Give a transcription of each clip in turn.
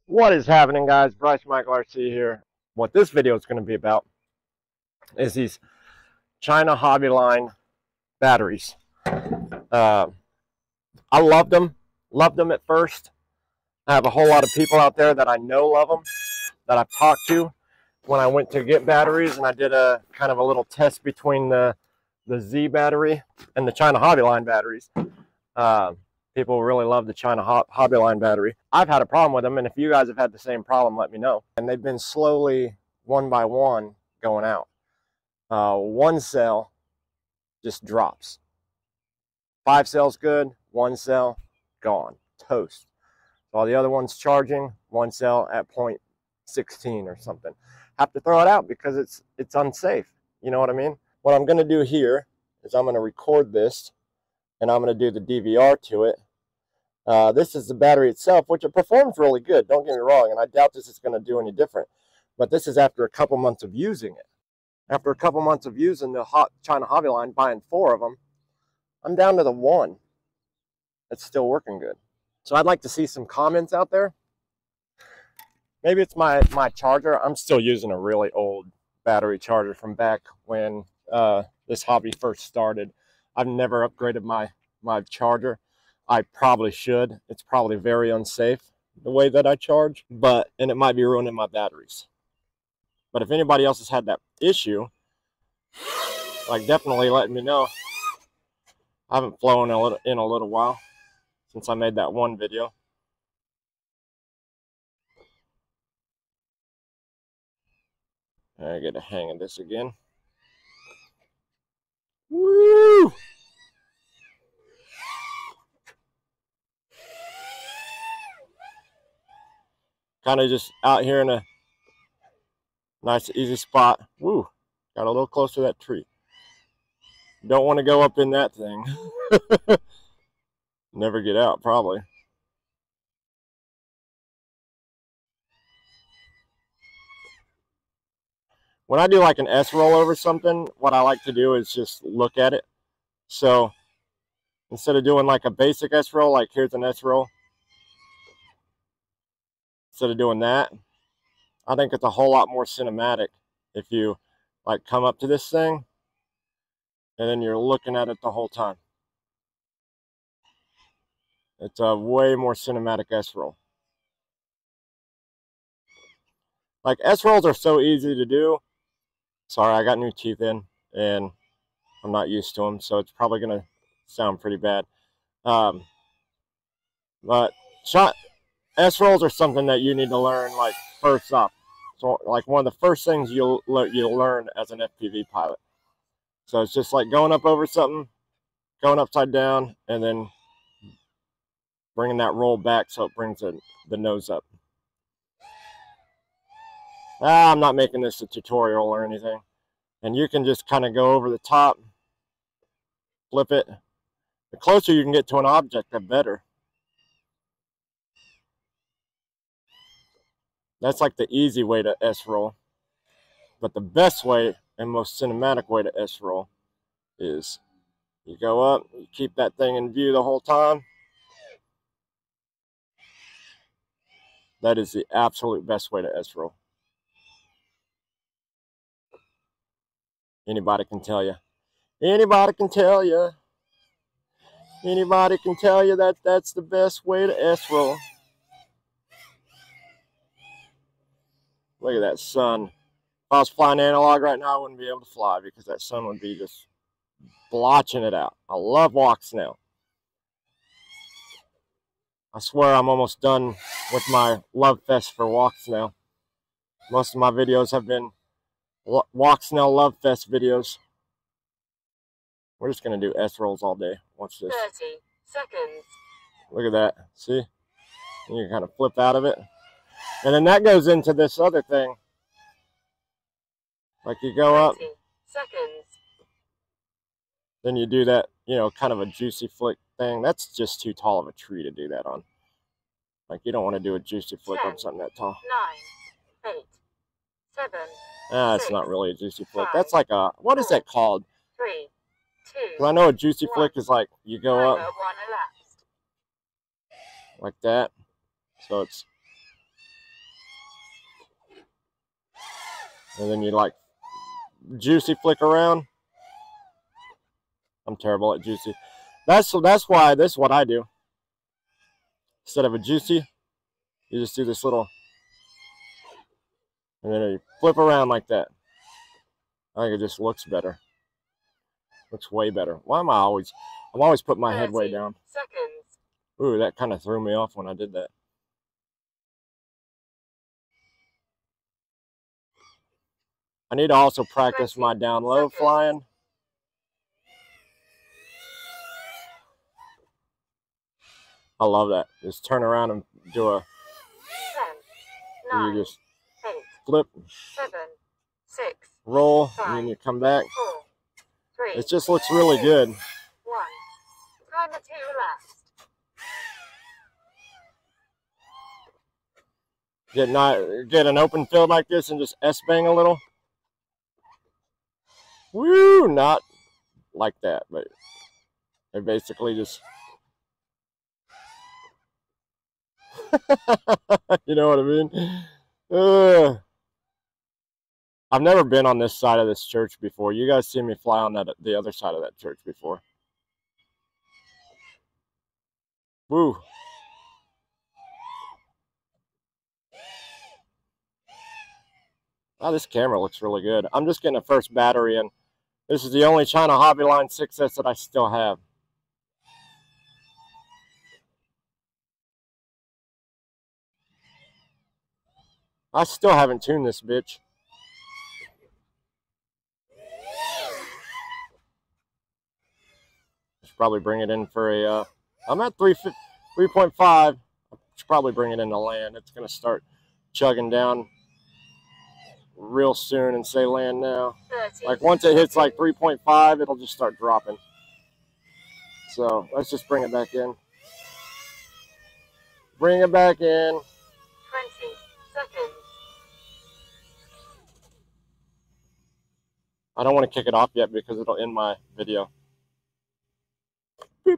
What is happening, guys? Bryce Michael RC here. What this video is going to be about is these China Hobby Line batteries. I loved them at first. I have a whole lot of people out there that I know love them, that I've talked to when I went to get batteries, and I did a kind of a little test between the Z battery and the China Hobby Line batteries. People really love the China Hobby Line battery. I've had a problem with them, and if you guys have had the same problem, let me know. And they've been slowly, one by one, going out. One cell just drops. 5 cells good, 1 cell gone, toast. While the other one's charging, 1 cell at 0.16 or something. Have to throw it out because it's unsafe. You know what I mean? What I'm going to do here is I'm going to record this, and I'm going to do the DVR to it. This is the battery itself, which it performs really good, don't get me wrong, and I doubt this is going to do any different. But this is after a couple months of using it. After a couple months of using the China Hobby Line, buying 4 of them, I'm down to the 1. It's still working good. So I'd like to see some comments out there. Maybe it's my charger. I'm still using a really old battery charger from back when this hobby first started. I've never upgraded my charger. I probably should. It's probably very unsafe the way that I charge, and it might be ruining my batteries. But if anybody else has had that issue, like, definitely let me know. I haven't flown in a little while since I made that one video. I get a hang of this again. Woo! Kind of just out here in a nice, easy spot. Woo! Got a little close to that tree. Don't want to go up in that thing. Never get out, probably. When I do like an S-roll over something, what I like to do is just look at it. So instead of doing like a basic S-roll, like here's an S-roll, instead of doing that, I think it's a whole lot more cinematic if you like come up to this thing and then you're looking at it the whole time. It's a way more cinematic S-roll. Like, S-rolls are so easy to do. Sorry, I got new teeth in and I'm not used to them, so it's probably going to sound pretty bad. But S-rolls are something that you need to learn, like, first off. So, like, one of the first things you'll learn as an FPV pilot. So it's just like going up over something, going upside down, and then bringing that roll back so it brings the nose up. I'm not making this a tutorial or anything. And you can just kind of go over the top, flip it. The closer you can get to an object, the better. That's like the easy way to S-roll. But the best way and most cinematic way to S-roll is you go up, you keep that thing in view the whole time. That is the absolute best way to S-roll. Anybody can tell you. Anybody can tell you. Anybody can tell you that that's the best way to S-roll. Look at that sun. If I was flying analog right now, I wouldn't be able to fly because that sun would be just blotching it out. I love walk snail. I swear I'm almost done with my love fest for walk snail. Most of my videos have been walk snail love fest videos. We're just going to do S-rolls all day. Watch this. 30 seconds. Look at that. See? And you kind of flip out of it. And then that goes into this other thing. Like, you go up. 30 seconds. Then you do that, you know, kind of a juicy flick thing. That's just too tall of a tree to do that on. Like, you don't want to do a juicy flick 10, on something that tall. 9, 8, 7. It's 6, not really a juicy flick. 5, That's like a, what is that called? 3, 2. Because I know a juicy 1. flick is like, you go Timer up 1 elapsed. like that. So it's And then you like juicy flick around. I'm terrible at juicy. That's why this is what I do. Instead of a juicy, you just do this little, and then you flip around like that. I think it just looks better. Looks way better. Why am I always? I'm always putting my head way down. Seconds. Ooh, that kind of threw me off when I did that. I need to also practice my down low flying. I love that. Just turn around and do a. 10, 9, you just 8, flip, 7, 6, roll, 5, and then you come back. 4, 3. It just looks really good. 1. Timer 2 elapsed. Get an open field like this and just S-bang a little. Woo! Not like that, but it basically just. You know what I mean? I've never been on this side of this church before. You guys see me fly on the other side of that church before. Woo. Oh, this camera looks really good. I'm just getting a first battery in. This is the only China Hobbyline 6S that I still have. I still haven't tuned this bitch. Should probably bring it in for a, I'm at 3.5. I should probably bring it into land. It's going to start chugging down real soon and say land now. Like once it hits like 3.5, it'll just start dropping. So let's just bring it back in. Bring it back in. 20 seconds. I don't want to kick it off yet because it'll end my video. Boop.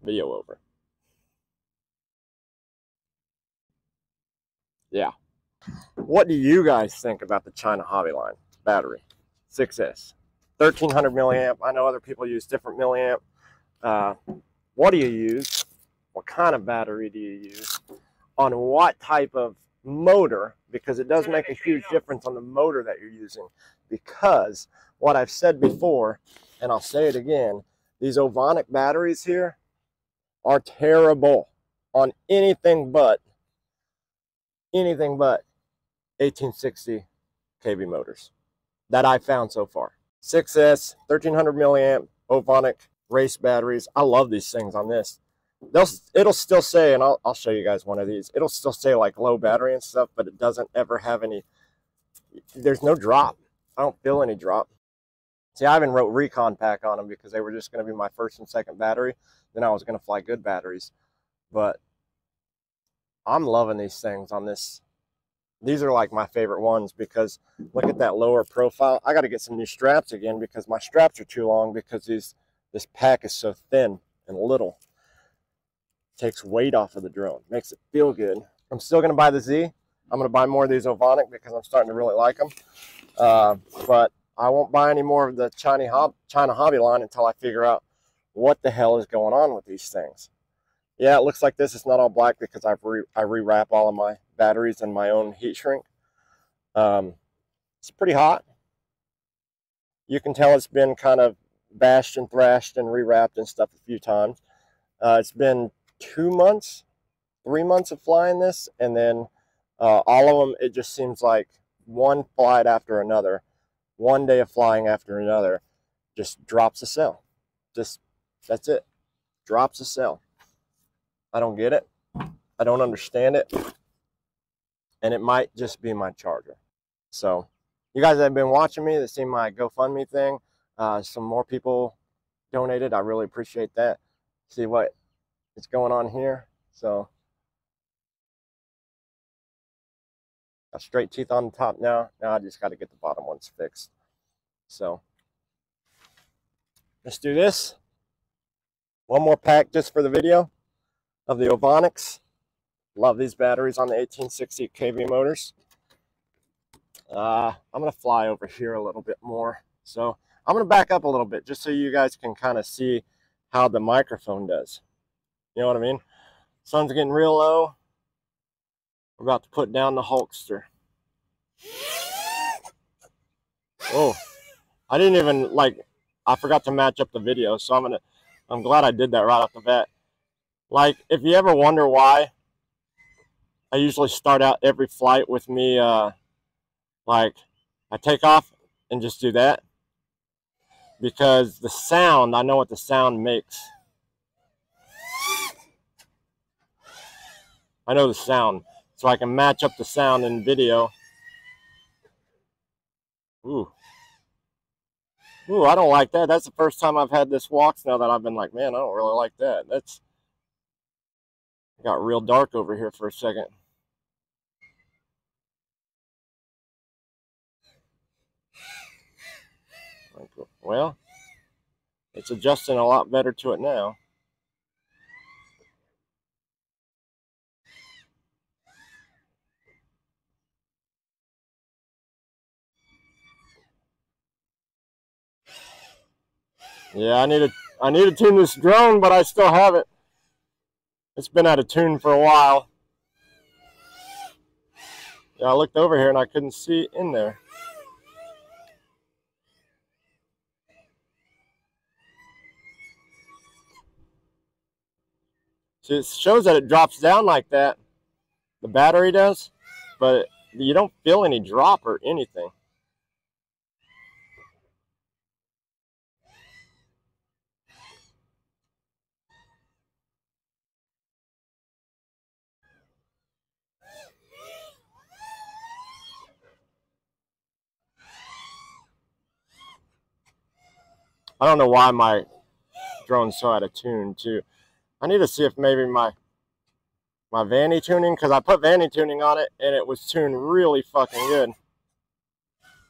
Video over. Yeah. What do you guys think about the China Hobbyline battery 6S? 1300 milliamp. I know other people use different milliamp. What do you use? What kind of battery do you use? On what type of motor? Because it does make a huge difference on the motor that you're using. Because what I've said before, and I'll say it again, these Ovonic batteries here are terrible on anything but 1860 kV motors that I've found so far. 6S, 1300 milliamp, Ovonic race batteries. I love these things on this. It'll still say, and I'll show you guys one of these, it'll still say like low battery and stuff, but it doesn't ever have any, there's no drop. I don't feel any drop. See, I even wrote recon pack on them because they were just going to be my first and second battery. Then I was going to fly good batteries. But I'm loving these things on this. These are like my favorite ones because look at that lower profile. I got to get some new straps again because my straps are too long because this pack is so thin and little. Takes weight off of the drone. Makes it feel good. I'm still going to buy the Z. I'm going to buy more of these Ovonic because I'm starting to really like them. But I won't buy any more of the China Hobbyline until I figure out what the hell is going on with these things. Yeah, it looks like this is not all black because I rewrap all of my batteries in my own heat shrink. It's pretty hot. You can tell it's been kind of bashed and thrashed and rewrapped and stuff a few times. It's been 2 months, 3 months of flying this, and then all of them, it just seems like one flight after another, one day of flying after another, just drops a cell. Just, that's it. Drops a cell. I don't get it. I don't understand it. And it might just be my charger. So, you guys that have been watching me, that seen my GoFundMe thing, some more people donated. I really appreciate that. See what is going on here. So, got straight teeth on the top now. Now I just got to get the bottom ones fixed. So, let's do this. One more pack just for the video of the Ovonics. Love these batteries on the 1860 kV motors. I'm going to fly over here a little bit more. So I'm going to back up a little bit just so you guys can kind of see how the microphone does. You know what I mean? Sun's getting real low. We're about to put down the Hulkster. Oh, I didn't even, like, I forgot to match up the video, so I'm glad I did that right off the bat. Like, if you ever wonder why I usually start out every flight with me, like, I take off and just do that, because the sound, I know what the sound makes. I know the sound, so I can match up the sound in video. Ooh. Ooh, I don't like that. That's the first time I've had this walk now that I've been like, man, I don't really like that. It got real dark over here for a second. Well, it's adjusting a lot better to it now. Yeah, I need to tune this drone, but I still haven't. It's been out of tune for a while. Yeah, I looked over here and I couldn't see it in there. See, it shows that it drops down like that. The battery does, but you don't feel any drop or anything. I don't know why my drone's so out of tune too. I need to see if maybe my Vanny tuning, because I put Vanny tuning on it and it was tuned really fucking good.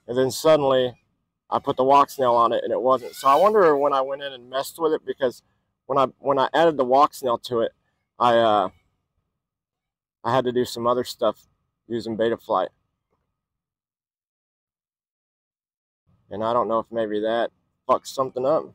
And then suddenly I put the walk snail on it and it wasn't. So I wonder when I went in and messed with it, because when I added the walk snail to it, I had to do some other stuff using Betaflight. And I don't know if maybe that fucked something up.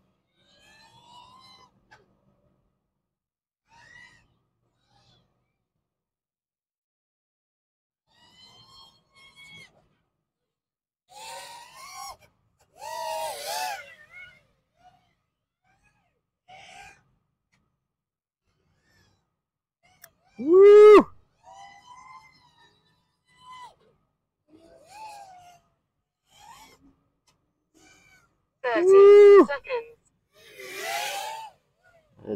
Woo! Thirty seconds.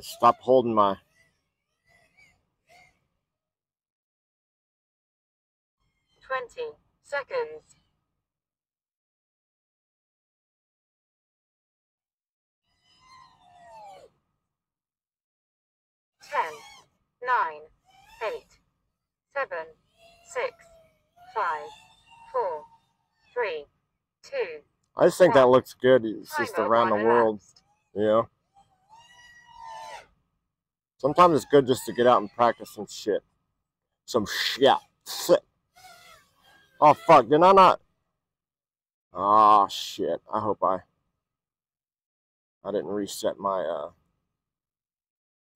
Stop holding my... 20 seconds. 10, 9, 8, 7, 6, 5, 4, 3, 2. I just think that 1. looks good. It's just Timer around the 1 world, elapsed. you know? Sometimes it's good just to get out and practice some shit. Some shit. Oh, fuck. Did I not? Oh, shit. I hope I didn't reset my,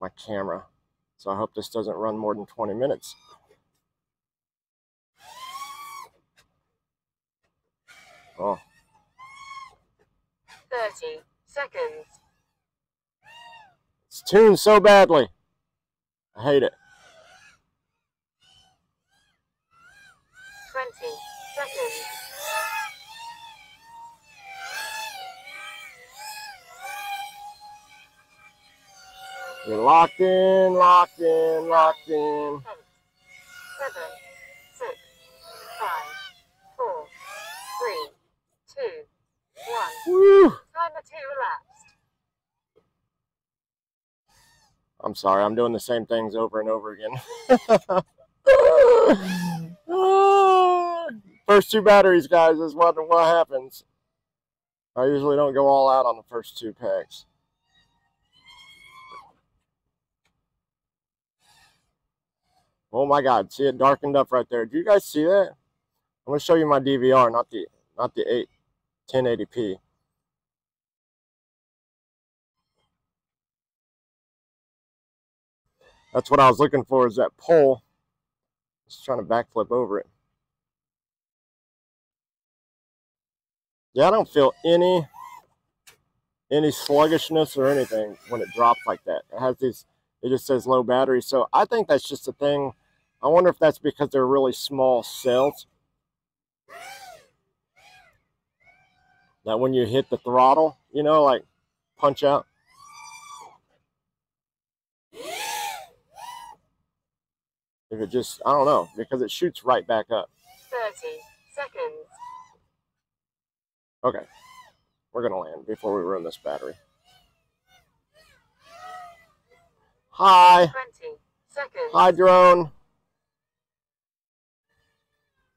my camera. So I hope this doesn't run more than 20 minutes. Oh. 30 seconds. It's tuned so badly. I hate it. 20 seconds. You're locked in, locked in, locked in. 8, 7, 6, 5, 4, 3, 2, 1. Woo! Timer 2 elapsed. I'm sorry, I'm doing the same things over and over again. First 2 batteries, guys, is what happens. I usually don't go all out on the first 2 packs. Oh my God, see it darkened up right there. Do you guys see that? I'm going to show you my DVR, not the 1080p. That's what I was looking for, is that pole. Just trying to backflip over it. Yeah, I don't feel any sluggishness or anything when it drops like that. It has these, it just says low battery. So I think that's just a thing. I wonder if that's because they're really small cells, that when you hit the throttle, you know, like punch out. If it just, I don't know, because it shoots right back up. 30 seconds. Okay, we're gonna land before we ruin this battery. Hi. 20 seconds. Hi, drone.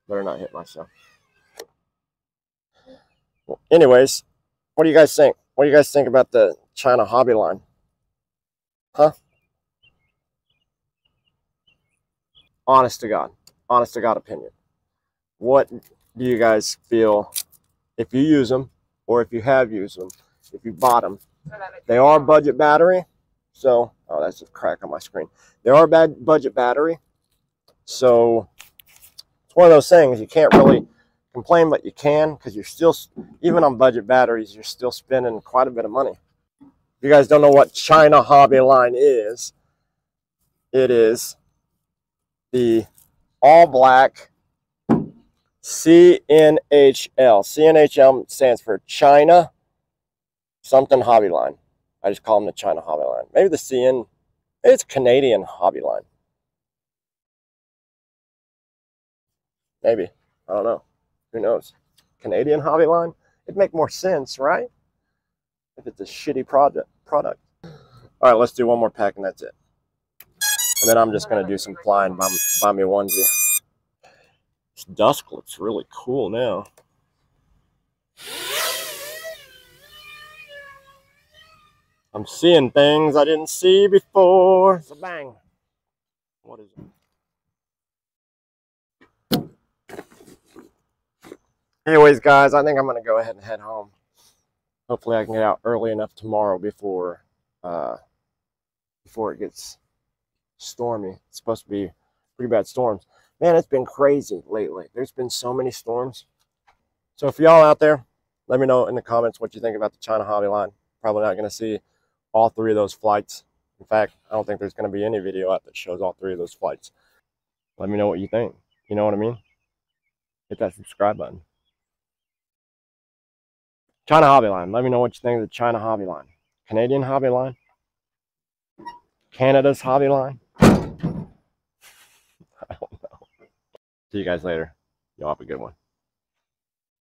Better not hit myself. Well, anyways, what do you guys think? What do you guys think about the China hobby line? Huh? Honest to God opinion. What do you guys feel, if you use them, or if you have used them, if you bought them? They are budget battery. So, oh, that's a crack on my screen. They are budget battery. So it's one of those things you can't really complain, but you can, because you're still, even on budget batteries, you're still spending quite a bit of money. If you guys don't know what China hobby line is, it is the all black CNHL. CNHL stands for China something hobby line. I just call them the China hobby line. Maybe the maybe it's Canadian hobby line. Maybe. I don't know. Who knows? Canadian hobby line? It'd make more sense, right? If it's a shitty product. All right, let's do one more pack and that's it. And then I'm just going to do some flying by me onesie. This dusk looks really cool now. I'm seeing things I didn't see before. So bang. What is it? Anyways, guys, I think I'm going to go ahead and head home. Hopefully I can get out early enough tomorrow before it gets stormy. It's supposed to be pretty bad storms. Man, it's been crazy lately. There's been so many storms. So if y'all out there, let me know in the comments what you think about the China hobby line. Probably not going to see all 3 of those flights. In fact, I don't think there's going to be any video out that shows all 3 of those flights. Let me know what you think. You know what I mean? Hit that subscribe button. China hobby line. Let me know what you think of the China hobby line. Canadian hobby line? Canada's hobby line? I don't know. See you guys later. Y'all have a good one.